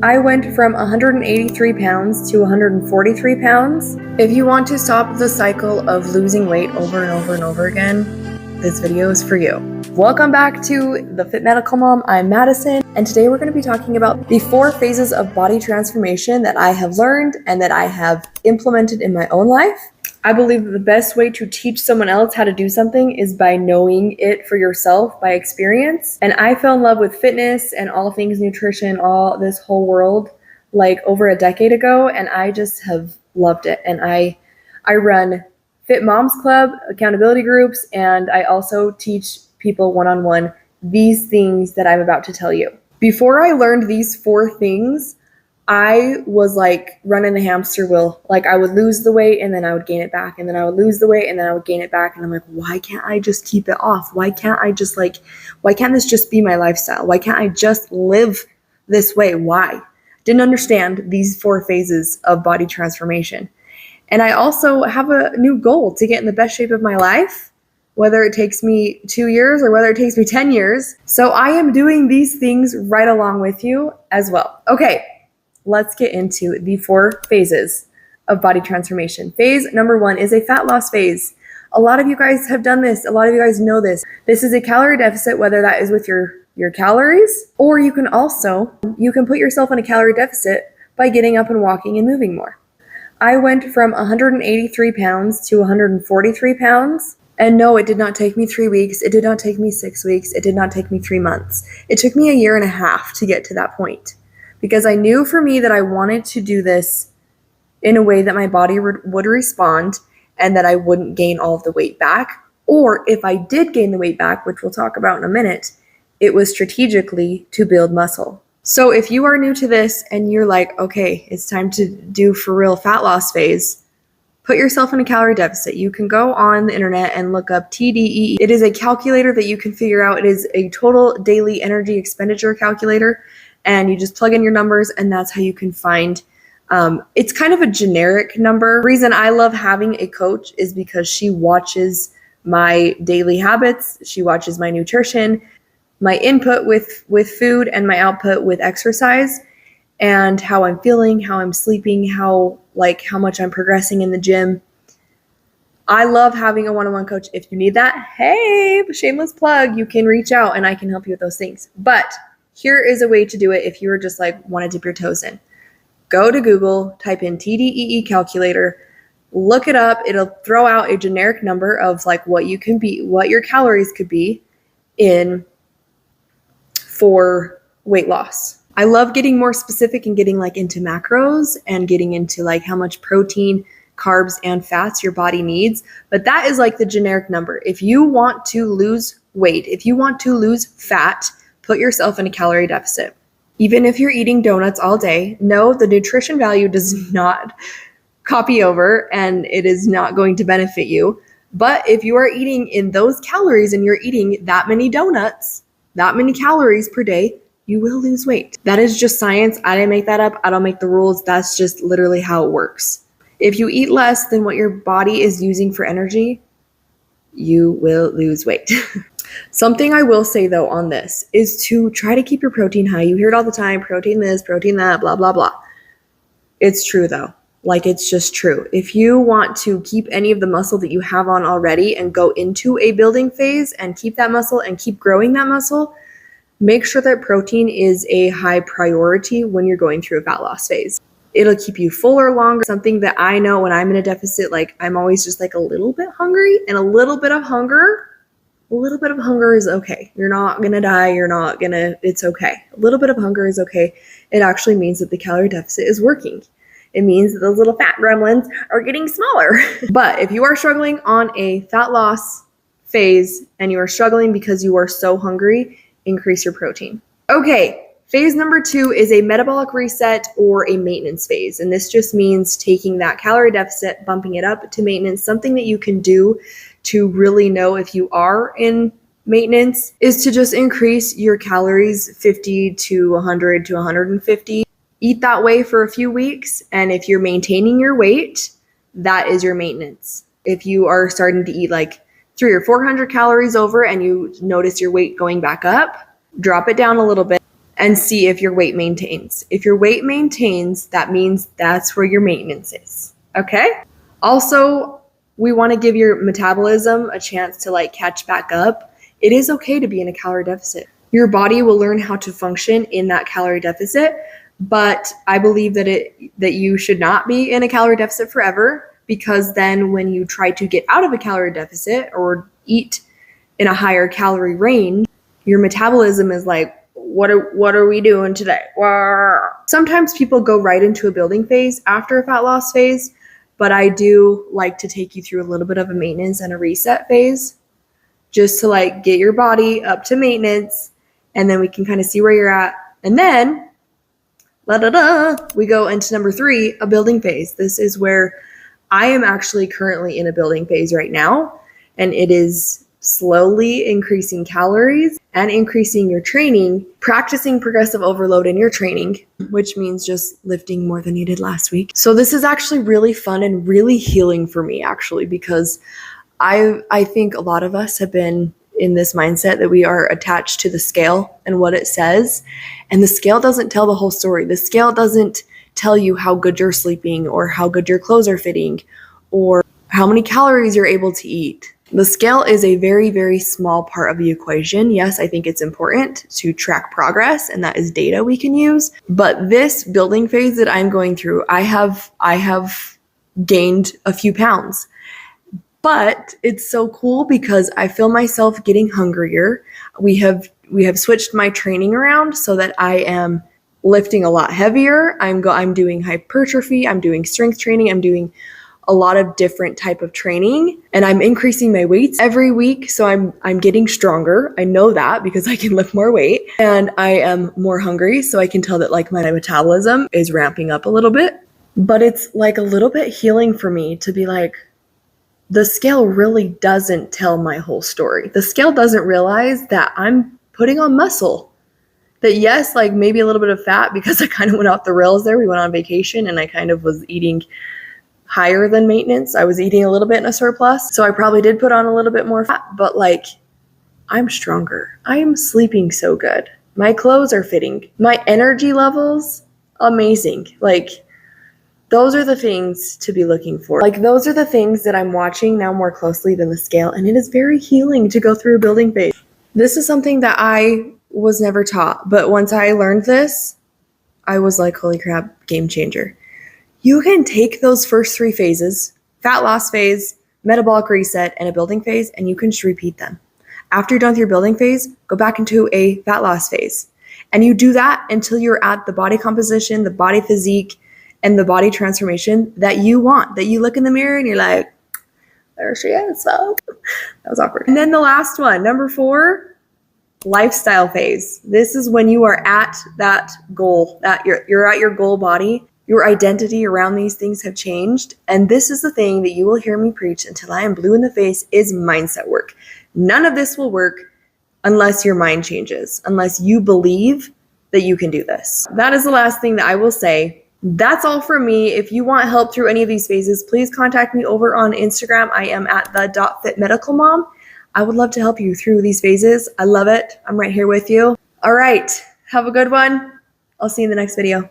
I went from 183 pounds to 143 pounds. If you want to stop the cycle of losing weight over and over and over again, this video is for you. Welcome back to The Fit Medical Mom. I'm Madison, and today we're going to be talking about the 4 phases of body transformation that I have learned and that I have implemented in my own life. I believe that the best way to teach someone else how to do something is by knowing it for yourself by experience. And I fell in love with fitness and all things nutrition, all this whole world, like over a decade ago, and I just have loved it. And I run Fit Moms Club, accountability groups, and I also teach people one-on-one these things that I'm about to tell you. Before I learned these 4 things, I was like running the hamster wheel. Like I would lose the weight and then I would gain it back, and then I would lose the weight and then I would gain it back. And I'm like, why can't I just keep it off? Why can't this just be my lifestyle? Why can't I just live this way? Why? Didn't understand these 4 phases of body transformation. And I also have a new goal to get in the best shape of my life, whether it takes me 2 years or whether it takes me 10 years. So I am doing these things right along with you as well. Okay. Let's get into the 4 phases of body transformation. Phase number 1 is a fat loss phase. A lot of you guys have done this. A lot of you guys know this. This is a calorie deficit, whether that is with your calories, or you can put yourself in a calorie deficit by getting up and walking and moving more. I went from 183 pounds to 143 pounds. And no, it did not take me 3 weeks. It did not take me 6 weeks. It did not take me 3 months. It took me a year and a half to get to that point. Because I knew for me that I wanted to do this in a way that my body would respond and that I wouldn't gain all of the weight back. Or if I did gain the weight back, which we'll talk about in a minute, it was strategically to build muscle. So if you are new to this and you're like, okay, it's time to do for real fat loss phase, put yourself in a calorie deficit. You can go on the internet and look up TDEE. It is a calculator that you can figure out. It is a total daily energy expenditure calculator. And you just plug in your numbers, and that's how you can find, it's kind of a generic number. The reason I love having a coach is because she watches my daily habits. She watches my nutrition, my input with food, and my output with exercise, and how I'm feeling, how I'm sleeping, how much I'm progressing in the gym. I love having a one-on-one coach. If you need that, hey, shameless plug, you can reach out and I can help you with those things. But here is a way to do it if you were just want to dip your toes in. Go to Google, type in TDEE calculator, look it up. It'll throw out a generic number of what your calories could be for weight loss. I love getting more specific and getting into macros and getting into how much protein, carbs, and fats your body needs. But that is the generic number. If you want to lose weight, if you want to lose fat, put yourself in a calorie deficit. Even if you're eating donuts all day, no, the nutrition value does not copy over and it is not going to benefit you. But if you are eating in those calories and you're eating that many donuts, that many calories per day, you will lose weight. That is just science. I didn't make that up. I don't make the rules. That's just literally how it works. If you eat less than what your body is using for energy, you will lose weight. Something I will say though on this is to try to keep your protein high. You hear it all the time, protein this, protein that, blah, blah, blah. It's true though. It's just true. If you want to keep any of the muscle that you have on already and go into a building phase and keep that muscle and keep growing that muscle, make sure that protein is a high priority when you're going through a fat loss phase. It'll keep you fuller longer. Something that I know when I'm in a deficit, I'm always just a little bit hungry, and a little bit of hunger is okay. You're not going to die. It's okay. A little bit of hunger is okay. It actually means that the calorie deficit is working. It means that those little fat gremlins are getting smaller. But if you are struggling on a fat loss phase and you are struggling because you are so hungry, increase your protein. Okay. Phase number 2 is a metabolic reset or a maintenance phase. And this just means taking that calorie deficit, bumping it up to maintenance. Something that you can do to really know if you are in maintenance is to just increase your calories 50 to 100 to 150. Eat that way for a few weeks. And if you're maintaining your weight, that is your maintenance. If you are starting to eat 300 or 400 calories over and you notice your weight going back up, drop it down a little bit. and see if your weight maintains. If your weight maintains, that means that's where your maintenance is. Okay? Also, we want to give your metabolism a chance to like catch back up. It is okay to be in a calorie deficit. Your body will learn how to function in that calorie deficit, but I believe that you should not be in a calorie deficit forever, because then when you try to get out of a calorie deficit or eat in a higher calorie range, your metabolism is like, what are we doing today? Sometimes people go right into a building phase after a fat loss phase, but I do like to take you through a little bit of a maintenance and a reset phase, just to like get your body up to maintenance, and then we can kind of see where you're at. And then we go into number 3, a building phase. This is where I am actually currently in a building phase right now, and it is slowly increasing calories and increasing your training, practicing progressive overload in your training, which means just lifting more than you did last week. So this is actually really fun and really healing for me, actually, because I think a lot of us have been in this mindset that we are attached to the scale and what it says, and the scale doesn't tell the whole story. The scale doesn't tell you how good you're sleeping or how good your clothes are fitting or how many calories you're able to eat. The scale is a very, very small part of the equation. Yes, I think it's important to track progress, and that is data we can use. But this building phase that I'm going through, I have gained a few pounds. But it's so cool because I feel myself getting hungrier. We have switched my training around so that I am lifting a lot heavier. I'm doing hypertrophy, I'm doing strength training, I'm doing a lot of different type of training, and I'm increasing my weights every week. So I'm getting stronger. I know that because I can lift more weight, and I am more hungry. So I can tell that like my metabolism is ramping up a little bit, but it's like a little bit healing for me to be like, the scale really doesn't tell my whole story. The scale doesn't realize that I'm putting on muscle. That yes, like maybe a little bit of fat because I kind of went off the rails there. We went on vacation and I kind of was eating higher than maintenance. I was eating a little bit in a surplus. So I probably did put on a little bit more fat, but like I'm stronger. I am sleeping so good. My clothes are fitting. My energy levels, amazing. Like those are the things to be looking for. Like those are the things that I'm watching now more closely than the scale. And it is very healing to go through a building phase. This is something that I was never taught. But once I learned this, I was like, holy crap, game changer. You can take those first 3 phases, fat loss phase, metabolic reset, and a building phase, and you can just repeat them. After you're done with your building phase, go back into a fat loss phase. And you do that until you're at the body composition, the body physique, and the body transformation that you want, that you look in the mirror and you're like, there she is, so that was awkward. And then the last one, number 4, lifestyle phase. This is when you are at that goal, that you're at your goal body. Your identity around these things have changed. And this is the thing that you will hear me preach until I am blue in the face is mindset work. None of this will work unless your mind changes, unless you believe that you can do this. That is the last thing that I will say. That's all from me. If you want help through any of these phases, please contact me over on Instagram. I am at the.fitmedicalmom. I would love to help you through these phases. I love it. I'm right here with you. All right. Have a good one. I'll see you in the next video.